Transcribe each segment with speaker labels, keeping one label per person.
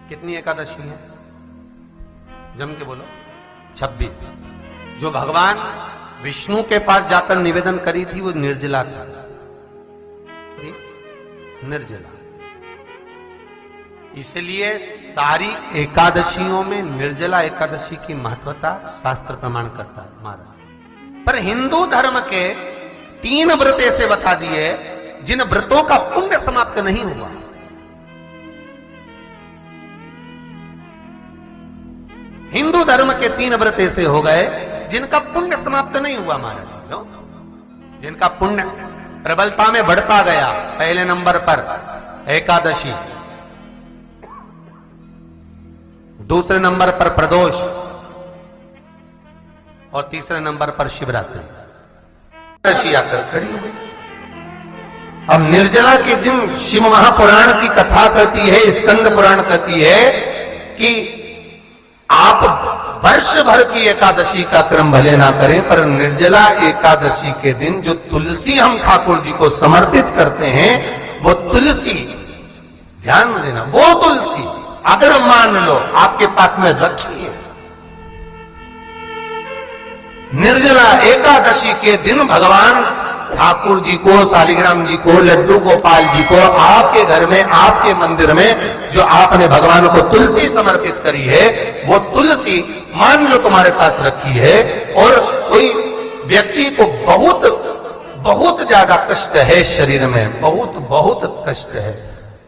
Speaker 1: कितनी एकादशी है? जम के बोलो। 26। जो भगवान विष्णु के पास जाकर निवेदन करी थी वो निर्जला थी, निर्जला। इसलिए सारी एकादशियों में निर्जला एकादशी की महत्वता शास्त्र प्रमाण करता है महाराज। पर हिंदू धर्म के 3 व्रत ऐसे बता दिए जिन व्रतों का पुण्य समाप्त नहीं हुआ। हिंदू धर्म के 3 व्रत ऐसे हो गए जिनका पुण्य समाप्त नहीं हुआ महाराज, जिनका पुण्य प्रबलता में बढ़ता गया। पहले नंबर पर एकादशी, दूसरे नंबर पर प्रदोष और तीसरे नंबर पर शिवरात्रि। एकादशी आकर खड़ी हो गई। अब निर्जला के दिन शिव महापुराण की कथा कहती है, स्कंद पुराण कहती है कि आप वर्ष भर की एकादशी का क्रम भले ना करें, पर निर्जला एकादशी के दिन जो तुलसी हम ठाकुर जी को समर्पित करते हैं, वो तुलसी, ध्यान देना, वो तुलसी अगर मान लो आपके पास में रखी है, निर्जला एकादशी के दिन भगवान ठाकुर जी को, शालिग्राम जी को, लड्डू गोपाल जी को आपके घर में, आपके मंदिर में जो आपने भगवान को तुलसी समर्पित करी है, वो तुलसी मान लो तुम्हारे पास रखी है और कोई व्यक्ति को बहुत बहुत ज्यादा कष्ट है शरीर में, बहुत बहुत कष्ट है,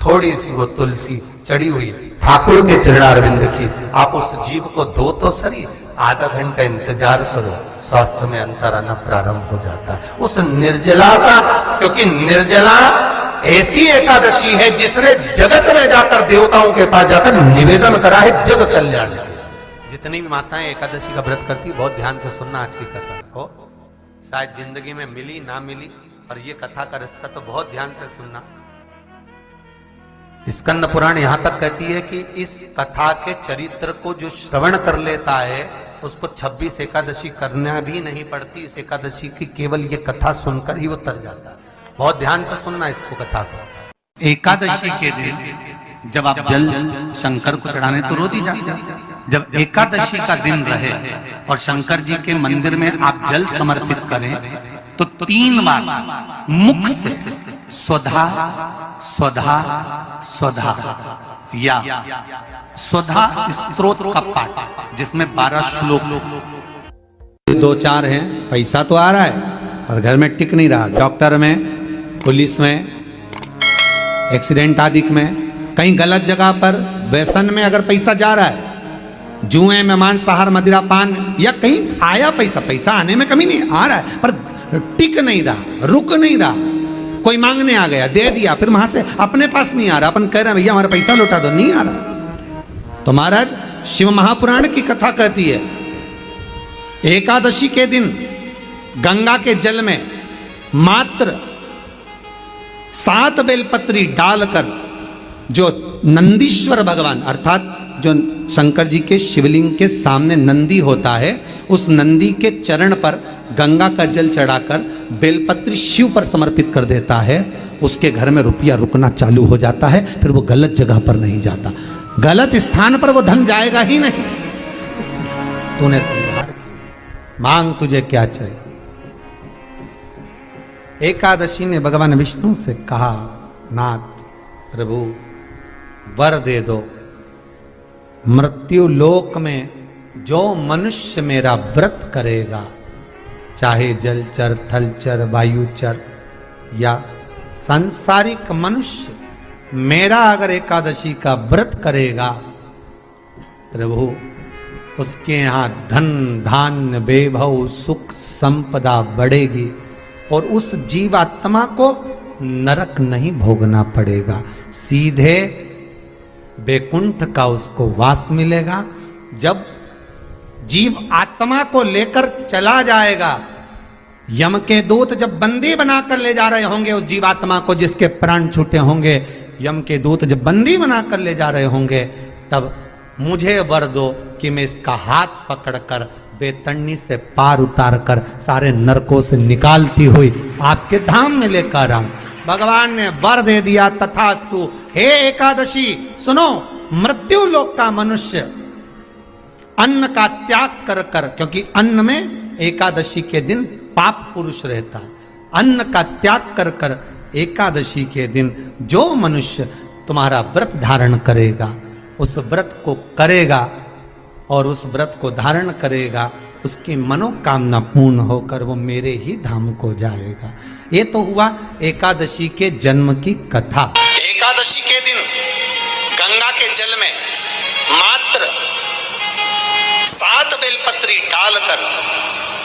Speaker 1: थोड़ी सी वो तुलसी चढ़ी हुई ठाकुर के चरणारविंद की, आप उस जीव को दो तो सही, आधा घंटा इंतजार करो, स्वास्थ्य में अंतर आना प्रारंभ हो जाता है उस निर्जला का। क्योंकि निर्जला ऐसी एकादशी है जिसने जगत में जाकर, देवताओं के पास जाकर निवेदन करा है जग कल्याण के। जितनी भी माताएं एकादशी का व्रत करती, बहुत ध्यान से सुनना आज की कथा हो, शायद जिंदगी में मिली ना मिली, पर ये कथा का रास्ता तो बहुत ध्यान से सुनना। स्कंद पुराण यहां तक कहती है कि इस कथा के चरित्र को जो श्रवण कर लेता है उसको 26 एकादशी करना भी नहीं पड़ती। इस एकादशी की केवल ये कथा सुनकर ही वो तर जाता है। बहुत ध्यान से सुनना इसको, कथा को। एकादशी के दिन जब आप जल शंकर को चढ़ाने तो रोज ही जाते हैं, जब एकादशी का दिन रहे और शंकर जी के मंदिर में आप जल समर्पित करें तो 3 बार मुख से स्वधा स्वधा स्वधा या स्वधा स्तोत्र का पाठ, जिसमें 12 श्लोक, 2-4 हैं। पैसा तो आ रहा है पर घर में टिक नहीं रहा, डॉक्टर में, पुलिस में, एक्सीडेंट आदि में, कहीं गलत जगह पर, व्यसन में अगर पैसा जा रहा है, जुए में, मांसाहार, मदिरा पान, या कहीं आया पैसा, पैसा आने में कमी नहीं, आ रहा है पर टिक नहीं रहा, रुक नहीं रहा, कोई मांगने आ गया, दे दिया, फिर वहां से अपने पास नहीं आ रहा, अपन कह रहे हैं भैया हमारा पैसा लौटा दो, नहीं आ रहा। तो महाराज शिव महापुराण की कथा कहती है एकादशी के दिन गंगा के जल में मात्र 7 बेलपत्री डालकर जो नंदीश्वर भगवान, अर्थात जो शंकर जी के शिवलिंग के सामने नंदी होता है, उस नंदी के चरण पर गंगा का जल चढ़ाकर बेलपत्री शिव पर समर्पित कर देता है, उसके घर में रुपया रुकना चालू हो जाता है, फिर वो गलत जगह पर नहीं जाता, गलत स्थान पर वो धन जाएगा ही नहीं। तूने समझा, मांग तुझे क्या चाहिए। एकादशी ने भगवान विष्णु से कहा, नाथ प्रभु वर दे दो, मृत्यु लोक में जो मनुष्य मेरा व्रत करेगा, चाहे जलचर, थलचर, वायुचर या सांसारिक मनुष्य, मेरा अगर एकादशी का व्रत करेगा, प्रभु उसके यहां धन धान्य वैभव सुख संपदा बढ़ेगी और उस जीवात्मा को नरक नहीं भोगना पड़ेगा, सीधे वैकुंठ का उसको वास मिलेगा। जब जीव आत्मा को लेकर चला जाएगा, यम के दूत जब बंदी बनाकर ले जा रहे होंगे उस जीवात्मा को, जिसके प्राण छूटे होंगे, यम के दूत जब बंदी बनाकर ले जा रहे होंगे, तब मुझे वर दो कि मैं इसका हाथ पकड़कर बेतरनी से पार उतार कर सारे नरकों से निकालती हुई आपके धाम में लेकर आऊं। भगवान ने वर दे दिया, तथास्तु। हे एकादशी सुनो, मृत्यु लोक का मनुष्य अन्न का त्याग कर कर, क्योंकि अन्न में एकादशी के दिन पाप पुरुष रहता है, अन्न का त्याग कर कर एकादशी के दिन जो मनुष्य तुम्हारा व्रत धारण करेगा, उस व्रत को करेगा और उस व्रत को धारण करेगा, उसकी मनोकामना पूर्ण होकर वो मेरे ही धाम को जाएगा। ये तो हुआ एकादशी के जन्म की कथा।
Speaker 2: एकादशी के दिन गंगा के जल में मात्र 7 बेलपत्री डालकर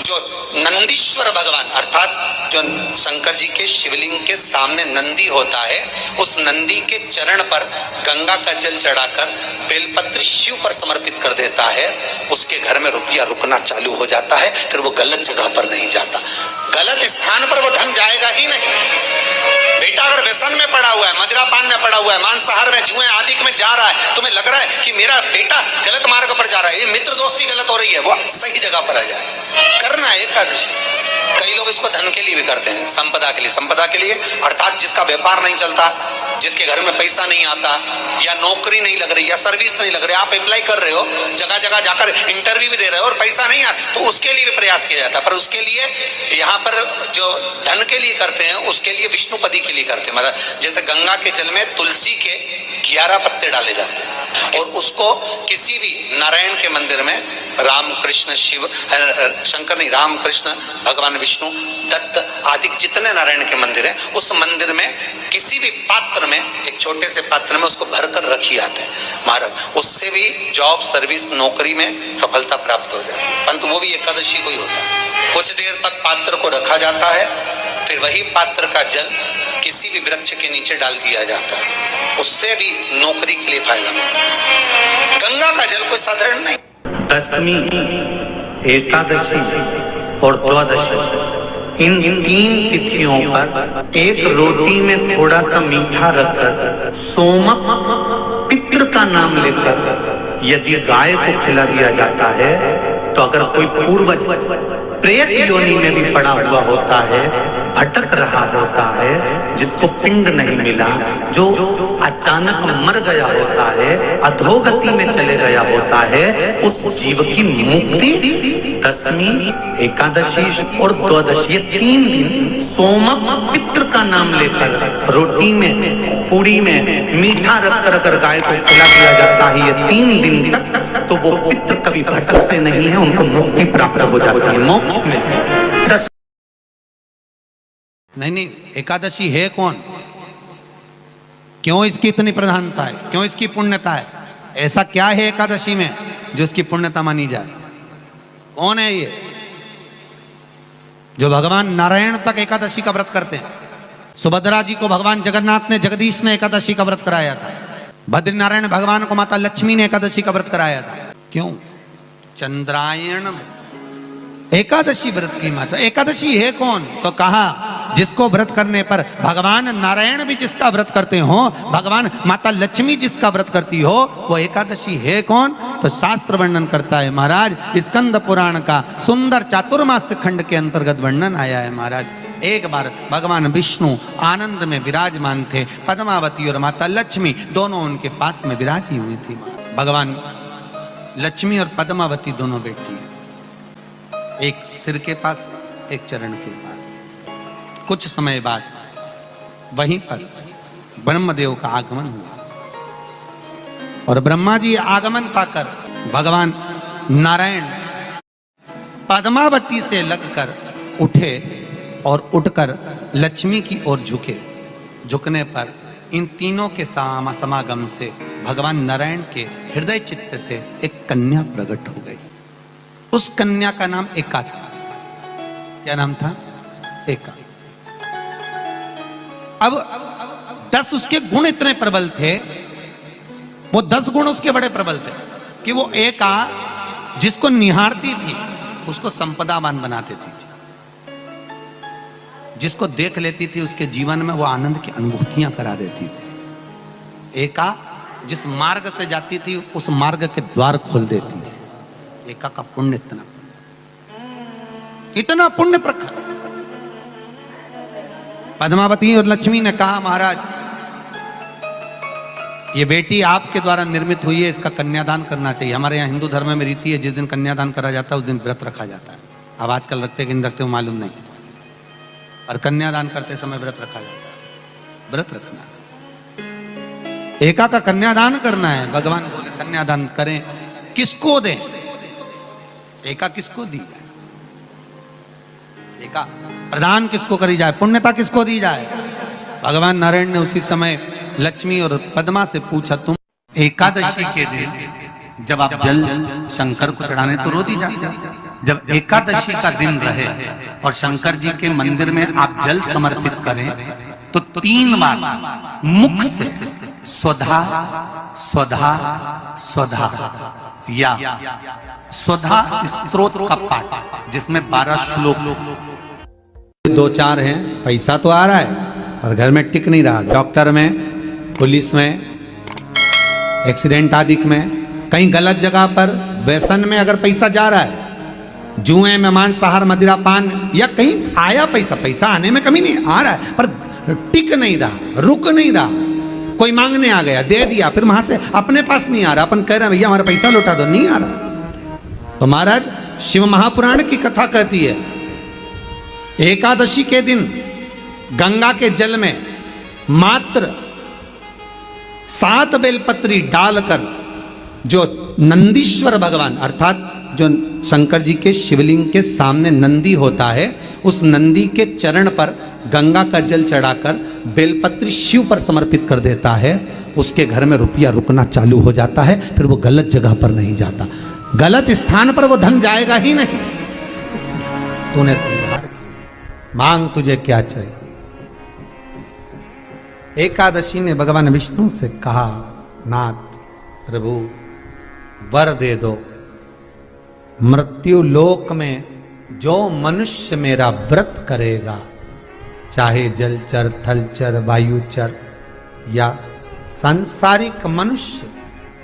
Speaker 2: जो नंदीश्वर भगवान अर्थात जो शंकर जी के शिवलिंग के सामने नंदी होता है, उस नंदी के चरण पर गंगा का जल चढ़ाकर बेलपत्री शिव पर समर्पित कर देता है, उसके घर में रुपया रुकना चालू हो जाता है। फिर वो गलत जगह पर नहीं जाता, गलत स्थान पर वो धन जाएगा ही नहीं। बेटा अगर व्यसन में पड़ा हुआ है, मदिरापान में पड़ा हुआ है, मांसाहार में, जुए आदि में जा रहा है, तुम्हें लग रहा है कि मेरा बेटा गलत मार्ग पर जा रहा है, ये मित्र दोस्ती गलत हो रही है, वो सही जगह पर आ जाए। करना है एकादशी। कई लोग इसको धन के लिए भी करते हैं, संपदा के लिए। संपदा के लिए अर्थात जिसका व्यापार नहीं चलता, जिसके घर में पैसा नहीं आता, या नौकरी नहीं लग रही, या सर्विस नहीं लग रही, आप अप्लाई कर रहे हो, जगह जगह जाकर इंटरव्यू भी दे रहे हो और पैसा नहीं आता, तो उसके लिए भी प्रयास किया जाता है। पर उसके लिए यहाँ पर जो धन के लिए करते हैं, उसके लिए विष्णुपदी के लिए करते हैं। मतलब जैसे गंगा के जल में तुलसी के 11 पत्ते डाले जाते हैं और उसको किसी भी नारायण के मंदिर में, राम कृष्ण शिव शंकर नहीं, राम कृष्ण भगवान विष्णु दत्त आदि जितने नारायण के मंदिर हैं, उस मंदिर में किसी भी पात्र में, एक छोटे से पात्र में उसको भरकर रखी जाते हैं महाराज। उससे भी जॉब सर्विस नौकरी में सफलता प्राप्त हो जाती है। परंतु वो भी एकादशी को ही होता है। कुछ देर तक पात्र को रखा जाता है, फिर वही पात्र का जल किसी भी वृक्ष के नीचे डाल दिया जाता है, उससे भी नौकरी के लिए फायदा मिलता है। गंगा का जल कोई साधारण नहीं।
Speaker 3: दशमी, एकादशी और द्वादशी, इन 3 तिथियों पर एक रोटी में थोड़ा सा मीठा रखकर सोमक पितृ का नाम लेकर यदि गाय को खिला दिया जाता है, तो अगर कोई पूर्वज प्रेत योनि में भी पड़ा हुआ होता है, भटक रहा होता है, जिसको पिंड नहीं मिला, जो अचानक मर गया होता है, अधोगति में चले गया होता है, उस जीव की मुक्ति दशमी, एकादशी और द्वादशी, ये 3 दिन सोमक पितृ का नाम लेकर रोटी में, पूड़ी में मीठा रख कर गाय को खिला दिया जाता है। ये 3 दिन तक तो वो पितृ कभी भटकते नहीं है, उनको मुक्ति प्राप्त हो जाती है मोक्ष में।
Speaker 1: नहीं, एकादशी है कौन, क्यों इसकी इतनी प्रधानता है, क्यों इसकी पुण्यता है, ऐसा क्या है एकादशी में जो इसकी पुण्यता मानी जाए? कौन है ये जो भगवान नारायण तक एकादशी का व्रत करते हैं? सुभद्रा जी को भगवान जगन्नाथ ने, जगदीश ने एकादशी का व्रत कराया था। बद्रीनारायण भगवान को माता लक्ष्मी ने एकादशी का व्रत कराया था। क्यों? चंद्रायण एकादशी व्रत की माता। एकादशी है कौन? तो कहा जिसको व्रत करने पर भगवान नारायण भी जिसका व्रत करते हो, भगवान माता लक्ष्मी जिसका व्रत करती हो, वो एकादशी है कौन? तो शास्त्र वर्णन करता है महाराज, स्कंद पुराण का सुंदर चातुर्मास्य खंड के अंतर्गत वर्णन आया है महाराज। एक बार भगवान विष्णु आनंद में विराजमान थे, पद्मावती और माता लक्ष्मी दोनों उनके पास में विराजी हुई थी। भगवान लक्ष्मी और पद्मावती दोनों बैठी, एक सिर के पास, एक चरण के पास। कुछ समय बाद वहीं पर ब्रह्मदेव का आगमन हुआ और ब्रह्मा जी आगमन पाकर भगवान नारायण पद्मावती से लगकर उठे और उठकर लक्ष्मी की ओर झुके। झुकने पर इन तीनों के समागम से भगवान नारायण के हृदय चित्त से एक कन्या प्रकट हो गई। उस कन्या का नाम एका था। क्या नाम था? एका। अब 10 उसके गुण इतने प्रबल थे, वो 10 गुण उसके बड़े प्रबल थे कि वो एका जिसको निहारती थी उसको संपदावान बना देती थी, जिसको देख लेती थी उसके जीवन में वो आनंद की अनुभूतियां करा देती थी। एका जिस मार्ग से जाती थी उस मार्ग के द्वार खोल देती थी। एका का पुण्य इतना पुण्य प्रखर। पद्मावती और लक्ष्मी ने कहा महाराज ये बेटी आपके द्वारा निर्मित हुई है, इसका कन्यादान करना चाहिए। हमारे यहाँ हिंदू धर्म में रीति है, जिस दिन कन्यादान करा जाता है उस दिन व्रत रखा जाता है। अब आजकल रखते कि नहीं रखते हो मालूम नहीं, और कन्यादान करते समय व्रत रखा जाता है। व्रत रखना है, एका का कन्यादान करना है। भगवान बोले कन्यादान करें, किसको दें? एका किसको दी जाए? एका प्रदान किसको करी जाए? पुण्यता किसको दी जाए? भगवान नारायण ने उसी समय लक्ष्मी और पद्मा से पूछा, तुम
Speaker 2: एकादशी के दिन जब आप जल शंकर को चढ़ाने तो रोज ही जाते हैं। जब एकादशी का दिन रहे और शंकर जी के मंदिर में आप जल समर्पित करें तो 3 बार मुख से स्वधा स्वधा स्वधा या स्वधा स्तोत्र का पाठ, जिसमें 12 श्लोक 2-4 हैं। पैसा तो आ रहा है पर घर में टिक नहीं रहा। डॉक्टर में, पुलिस में, एक्सीडेंट आदि में, कहीं गलत जगह पर, व्यसन में अगर पैसा जा रहा है, जुए में, मांसाहार, मदिरा पान, या कहीं आया पैसा, पैसा आने में कमी नहीं, आ रहा है पर टिक नहीं रहा, रुक नहीं रहा। कोई मांगने आ गया, दे दिया, फिर वहां से अपने पास नहीं आ रहा, अपन कह रहे हैं भैया हमारा पैसा लौटा दो, नहीं आ रहा। तो महाराज शिव महापुराण की कथा कहती है, एकादशी के दिन गंगा के जल में मात्र 7 बेलपत्री डालकर जो नंदीश्वर भगवान अर्थात जो शंकर जी के शिवलिंग के सामने नंदी होता है, उस नंदी के चरण पर गंगा का जल चढ़ाकर बेलपत्री शिव पर समर्पित कर देता है, उसके घर में रुपया रुकना चालू हो जाता है। फिर वो गलत जगह पर नहीं जाता, गलत स्थान पर वो धन जाएगा ही नहीं। तूने समझा, मांग तुझे क्या चाहिए। एकादशी ने भगवान विष्णु से कहा, नाथ प्रभु वर दे दो, मृत्यु लोक में जो मनुष्य मेरा व्रत करेगा, चाहे जलचर, थलचर, वायुचर या सांसारिक मनुष्य,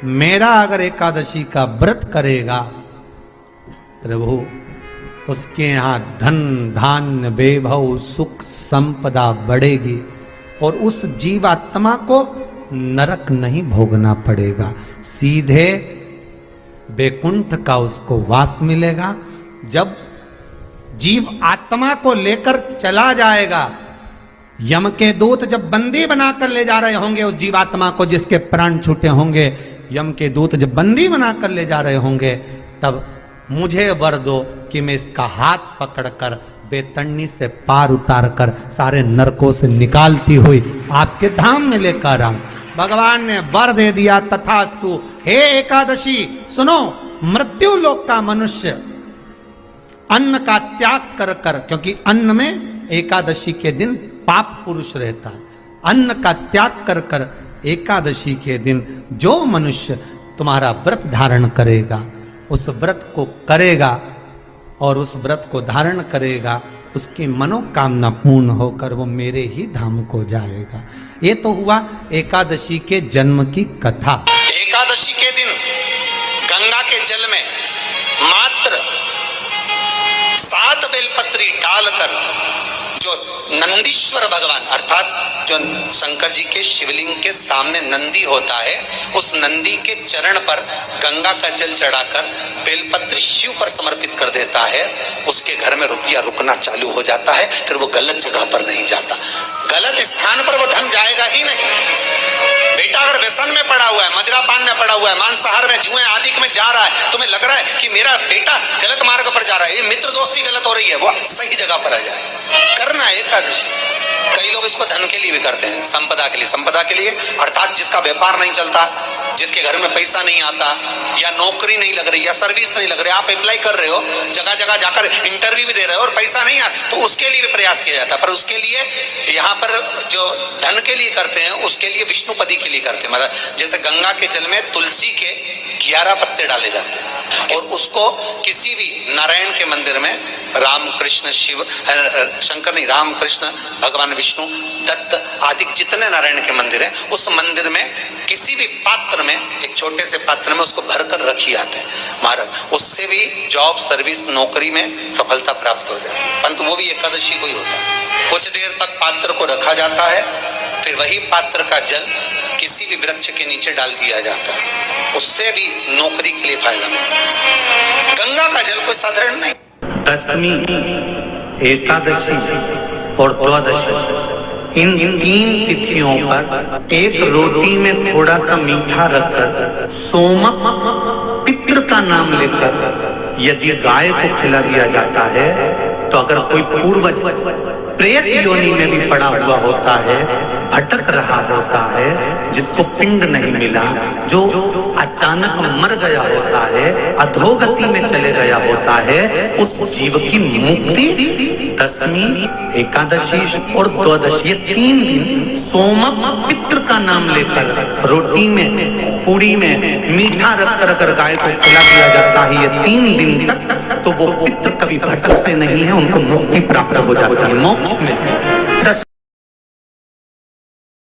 Speaker 2: मेरा अगर एकादशी का व्रत करेगा, प्रभु उसके यहां धन धान्य वैभव सुख संपदा बढ़ेगी और उस जीवात्मा को नरक नहीं भोगना पड़ेगा, सीधे बैकुंठ का उसको वास मिलेगा। जब जीव आत्मा को लेकर चला जाएगा, यम के दूत जब बंदी बनाकर ले जा रहे होंगे उस जीवात्मा को, जिसके प्राण छूटे होंगे, यम के दूत जब बंदी बनाकर ले जा रहे होंगे, तब मुझे वर दो कि मैं इसका हाथ पकड़कर बेतन्नी से पार उतार कर सारे नरकों से निकालती हुई आपके धाम में लेकर आऊं। भगवान ने वर दे दिया, तथास्तु। हे एकादशी सुनो, मृत्यु लोक का मनुष्य अन्न का त्याग कर कर, क्योंकि अन्न में एकादशी के दिन पाप पुरुष रहता है, अन्न का त्याग कर कर एकादशी के दिन जो मनुष्य तुम्हारा व्रत धारण करेगा, उस व्रत को करेगा और उस व्रत को धारण करेगा, उसकी मनोकामना पूर्ण होकर वो मेरे ही धाम को जाएगा। ये तो हुआ एकादशी के जन्म की कथा। एकादशी के दिन गंगा के जल में मात्र 7 बेलपत्री डालकर जो नंदीश्वर भगवान अर्थात जो शंकर जी के शिवलिंग के सामने नंदी होता है, उस नंदी के चरण पर गंगा का जल चढ़ाकर बेलपत्री शिव पर समर्पित कर देता है, उसके घर में रुपया रुकना चालू हो जाता है। फिर वो गलत जगह पर नहीं जाता, गलत स्थान पर वो धन जाएगा ही नहीं। बेटा अगर व्यसन में पड़ा हुआ है, मदिरा पान में पड़ा हुआ है, मांसाहार में, जुए आदि में जा रहा है, तुम्हें लग रहा है कि मेरा बेटा गलत मार्ग पर जा रहा है, ये मित्र दोस्ती गलत हो रही है, वो सही जगह पर आ जाए। करना है एकादशी। कई लोग इसको धन के लिए भी करते हैं, संपदा के लिए। संपदा के लिए अर्थात जिसका व्यापार नहीं चलता, जिसके घर में पैसा नहीं आता, या नौकरी नहीं लग रही, या सर्विस नहीं लग रही, आप अप्लाई कर रहे हो, जगह जगह जाकर इंटरव्यू भी दे रहे हो और पैसा नहीं आता, तो उसके लिए भी प्रयास किया जाता है। पर उसके लिए यहाँ पर जो धन के लिए करते हैं, उसके लिए विष्णुपदी के लिए करते हैं। मतलब जैसे गंगा के जल में तुलसी के 11 पत्ते डाले जाते हैं और उसको किसी भी नारायण के मंदिर में, राम कृष्ण शिव शंकर नहीं, राम कृष्ण भगवान विष्णु दत्त आदि जितने नारायण के मंदिर हैं, उस मंदिर में किसी भी पात्र में, एक छोटे से पात्र में उसको भरकर रखी जाते हैं महाराज। उससे भी जॉब सर्विस नौकरी में सफलता प्राप्त हो जाती है। परंतु वो भी एकादशी को ही होता है। कुछ देर तक पात्र को रखा जाता है, फिर वही पात्र का जल किसी भी वृक्ष के नीचे डाल दिया जाता है, उससे भी नौकरी के लिए फायदा मिलता है। गंगा का जल कोई साधारण नहीं।
Speaker 3: दशमी, एकादशी और द्वादशी, इन 3 तिथियों पर एक रोटी में थोड़ा सा मीठा रखकर सोमक पितृ का नाम लेकर यदि गाय को खिला दिया जाता है, तो अगर कोई पूर्वज प्रेत योनि में भी पड़ा हुआ होता है, भटक रहा होता है, जिसको पिंड नहीं मिला, जो अचानक मर गया होता है, अधोगति में चले गया होता है, उस जीव की मुक्ति दशमी, एकादशी और द्वादशी, ये 3 दिन सोमक पितृ का नाम लेकर रोटी में, पूड़ी में मीठा रखकर अगर गाय को खिला दिया जाता है, ये 3 दिन तक, तो वो पितृ कभी भटकते नहीं है, उनको मुक्ति प्राप्त हो जाती है, मोक्ष में।